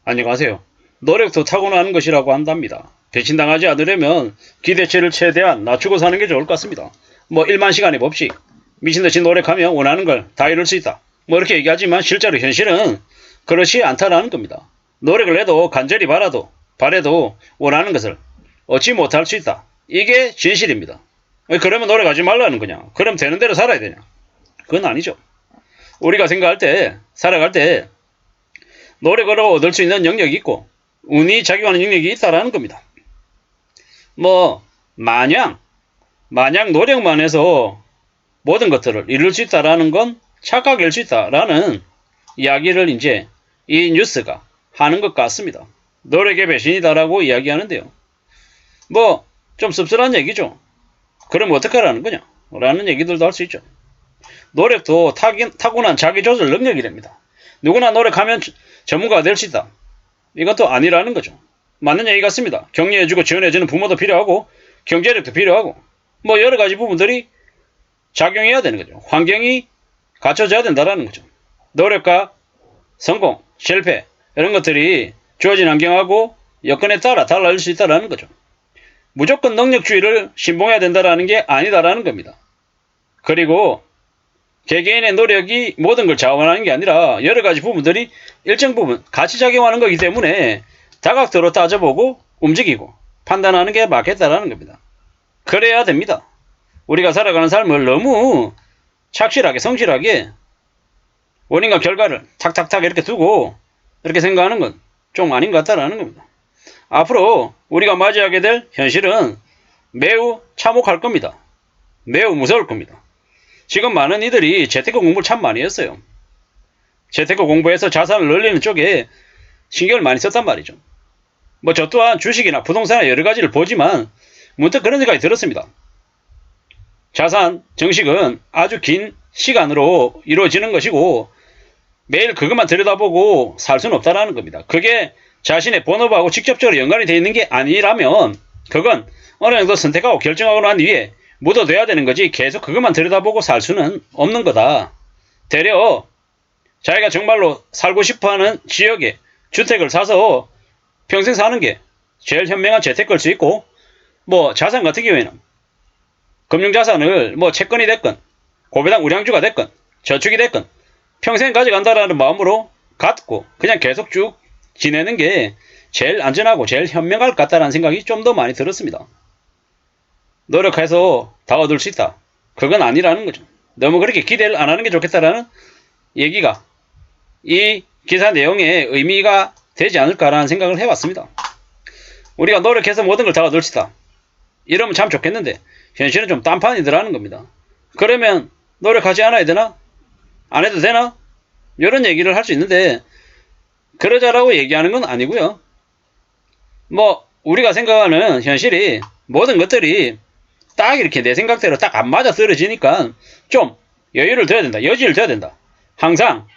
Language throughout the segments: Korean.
안녕하세요. 노력도 타고나는 것이라고 한답니다. 배신당하지 않으려면 기대치를 최대한 낮추고 사는 게 좋을 것 같습니다. 뭐 1만 시간의 법칙, 미친듯이 노력하면 원하는 걸 다 이룰 수 있다. 뭐 이렇게 얘기하지만 실제로 현실은 그렇지 않다라는 겁니다. 노력을 해도 간절히 바래도 원하는 것을 얻지 못할 수 있다. 이게 진실입니다. 그러면 노력하지 말라는 거냐? 그럼 되는 대로 살아야 되냐? 그건 아니죠. 우리가 살아갈 때 노력으로 얻을 수 있는 영역이 있고 운이 작용하는 영역이 있다라는 겁니다. 뭐 마냥 노력만 해서 모든 것들을 이룰 수 있다라는 건 착각일 수 있다라는 이야기를 이제 이 뉴스가 하는 것 같습니다. 노력의 배신이다라고 이야기하는데요. 뭐 좀 씁쓸한 얘기죠. 그럼 어떡하라는 거냐? 라는 얘기들도 할 수 있죠. 노력도 타고난 자기조절 능력이 됩니다. 누구나 노력하면 전문가가 될 수 있다. 이것도 아니라는 거죠. 맞는 얘기 같습니다. 격려해주고 지원해주는 부모도 필요하고 경제력도 필요하고 뭐 여러 가지 부분들이 작용해야 되는 거죠. 환경이 갖춰져야 된다는 거죠. 노력과 성공, 실패 이런 것들이 주어진 환경하고 여건에 따라 달라질 수 있다는 거죠. 무조건 능력주의를 신봉해야 된다는 게 아니다라는 겁니다. 그리고 개개인의 노력이 모든 걸 자원하는 게 아니라 여러 가지 부분들이 일정 부분 같이 작용하는 거기 때문에 다각도로 따져보고 움직이고 판단하는 게 맞겠다라는 겁니다. 그래야 됩니다. 우리가 살아가는 삶을 너무 착실하게 성실하게 원인과 결과를 탁탁탁 이렇게 두고 이렇게 생각하는 건 좀 아닌 것 같다라는 겁니다. 앞으로 우리가 맞이하게 될 현실은 매우 참혹할 겁니다. 매우 무서울 겁니다. 지금 많은 이들이 재테크 공부를 참 많이 했어요. 재테크 공부해서 자산을 늘리는 쪽에 신경을 많이 썼단 말이죠. 뭐 저 또한 주식이나 부동산이나 여러 가지를 보지만 문득 그런 생각이 들었습니다. 자산 정식은 아주 긴 시간으로 이루어지는 것이고 매일 그것만 들여다보고 살 수는 없다라는 겁니다. 그게 자신의 본업하고 직접적으로 연관이 되어 있는 게 아니라면 그건 어느 정도 선택하고 결정하고 난 뒤에 묻어둬야 되는 거지 계속 그것만 들여다보고 살 수는 없는 거다. 되려 자기가 정말로 살고 싶어하는 지역에 주택을 사서 평생 사는 게 제일 현명한 재테크일 수 있고 뭐 자산 같은 경우에는 금융자산을 뭐 채권이 됐건 고배당 우량주가 됐건 저축이 됐건 평생 가져간다라는 마음으로 갖고 그냥 계속 쭉 지내는 게 제일 안전하고 제일 현명할 것 같다는 생각이 좀 더 많이 들었습니다. 노력해서 다 얻을 수 있다. 그건 아니라는 거죠. 너무 그렇게 기대를 안 하는 게 좋겠다라는 얘기가 이 기사 내용에 의미가 되지 않을까라는 생각을 해봤습니다. 우리가 노력해서 모든 걸 다 얻을 수 있다. 이러면 참 좋겠는데 현실은 좀 딴판이더라는 겁니다. 그러면 노력하지 않아야 되나? 안 해도 되나? 이런 얘기를 할 수 있는데 그러자라고 얘기하는 건 아니고요. 뭐 우리가 생각하는 현실이 모든 것들이 딱 이렇게 내 생각대로 딱 안 맞아 떨어지니까 좀 여유를 둬야 된다. 여지를 둬야 된다. 항상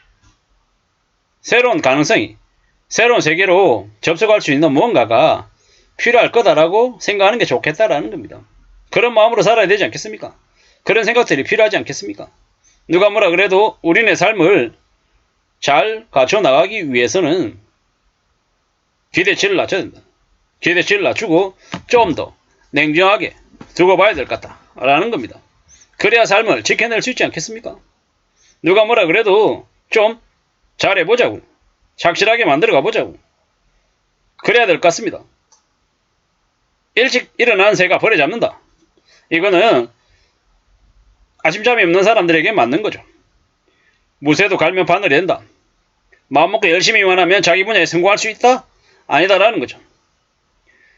새로운 가능성이 새로운 세계로 접속할 수 있는 무언가가 필요할 거다라고 생각하는 게 좋겠다라는 겁니다. 그런 마음으로 살아야 되지 않겠습니까? 그런 생각들이 필요하지 않겠습니까? 누가 뭐라 그래도 우리네 삶을 잘 갖춰 나가기 위해서는 기대치를 낮춰야 된다. 기대치를 낮추고 좀 더 냉정하게 두고 봐야 될 것 같다라는 겁니다. 그래야 삶을 지켜낼 수 있지 않겠습니까? 누가 뭐라 그래도 좀 잘해보자고. 착실하게 만들어 가보자고. 그래야 될 것 같습니다. 일찍 일어나는 새가 벌에 잡는다. 이거는 아침잠이 없는 사람들에게 맞는 거죠. 무쇠도 갈면 바늘이 된다. 마음먹고 열심히만 하면 자기 분야에 성공할 수 있다? 아니다라는 거죠.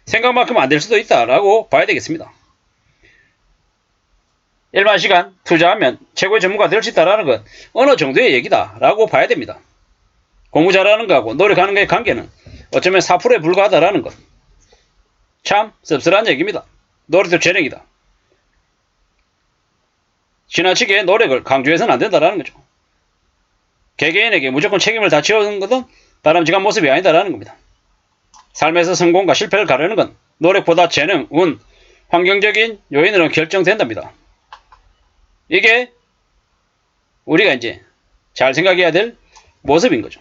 생각만큼 안 될 수도 있다라고 봐야 되겠습니다. 1만 시간 투자하면 최고의 전문가가 될 수 있다라는 건 어느 정도의 얘기다라고 봐야 됩니다. 공부 잘하는 거하고 노력하는 거의 관계는 어쩌면 4%에 불과하다라는 것. 참 씁쓸한 얘기입니다. 노력도 재능이다. 지나치게 노력을 강조해서는 안 된다라는 거죠. 개개인에게 무조건 책임을 다 지어주는 것은 바람직한 모습이 아니다라는 겁니다. 삶에서 성공과 실패를 가르는 건 노력보다 재능, 운, 환경적인 요인으로 결정된답니다. 이게 우리가 이제 잘 생각해야 될 모습인 거죠.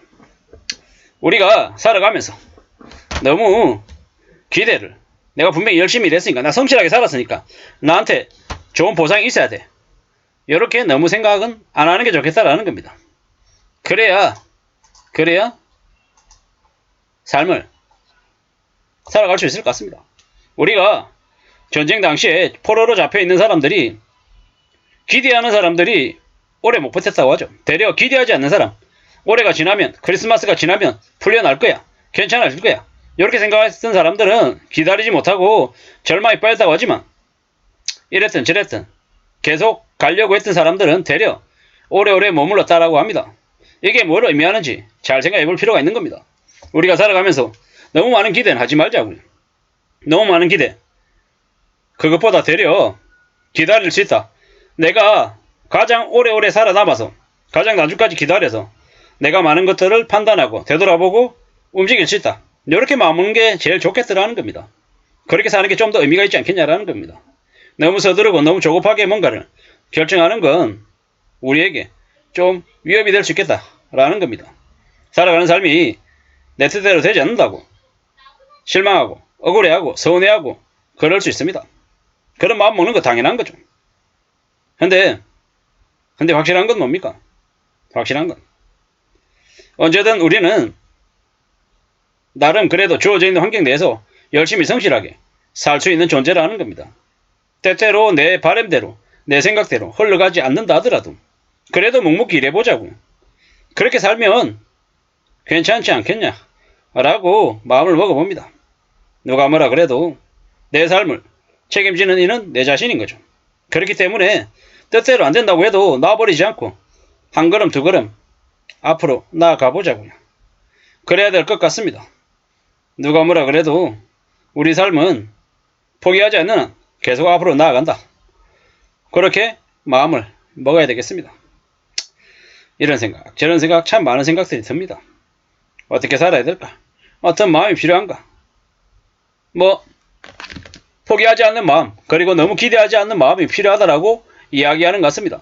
우리가 살아가면서 너무 기대를, 내가 분명히 열심히 일했으니까, 나 성실하게 살았으니까 나한테 좋은 보상이 있어야 돼, 이렇게 너무 생각은 안 하는 게 좋겠다라는 겁니다. 그래야 삶을 살아갈 수 있을 것 같습니다. 우리가 전쟁 당시에 포로로 잡혀 있는 사람들이, 기대하는 사람들이 오래 못 버텼다고 하죠. 되려 기대하지 않는 사람, 올해가 지나면, 크리스마스가 지나면 풀려날 거야, 괜찮아질 거야, 이렇게 생각했던 사람들은 기다리지 못하고 절망에 빠졌다고 하지만, 이랬든 저랬든 계속 가려고 했던 사람들은 되려 오래오래 머물렀다라고 합니다. 이게 뭘 의미하는지 잘 생각해 볼 필요가 있는 겁니다. 우리가 살아가면서 너무 많은 기대는 하지 말자고요. 너무 많은 기대, 그것보다 되려 기다릴 수 있다, 내가 가장 오래오래 살아남아서 가장 나중까지 기다려서 내가 많은 것들을 판단하고 되돌아보고 움직일 수 있다, 이렇게 마음먹는 게 제일 좋겠더라는 겁니다. 그렇게 사는 게 좀 더 의미가 있지 않겠냐라는 겁니다. 너무 서두르고 너무 조급하게 뭔가를 결정하는 건 우리에게 좀 위협이 될 수 있겠다라는 겁니다. 살아가는 삶이 내 뜻대로 되지 않는다고 실망하고 억울해하고 서운해하고 그럴 수 있습니다. 그런 마음 먹는 거 당연한 거죠. 근데 확실한 건 뭡니까? 확실한 건 언제든 우리는 나름 그래도 주어져 있는 환경 내에서 열심히 성실하게 살 수 있는 존재라는 겁니다. 때때로 내 바람대로 내 생각대로 흘러가지 않는다 하더라도 그래도 묵묵히 일해보자고, 그렇게 살면 괜찮지 않겠냐 라고 마음을 먹어봅니다. 누가 뭐라 그래도 내 삶을 책임지는 이는 내 자신인 거죠. 그렇기 때문에 뜻대로 안 된다고 해도 놔버리지 않고 한 걸음 두 걸음 앞으로 나아가 보자고요. 그래야 될 것 같습니다. 누가 뭐라 그래도 우리 삶은 포기하지 않는 한 계속 앞으로 나아간다, 그렇게 마음을 먹어야 되겠습니다. 이런 생각 저런 생각 참 많은 생각들이 듭니다. 어떻게 살아야 될까? 어떤 마음이 필요한가? 뭐 포기하지 않는 마음, 그리고 너무 기대하지 않는 마음이 필요하다라고 이야기하는 것 같습니다.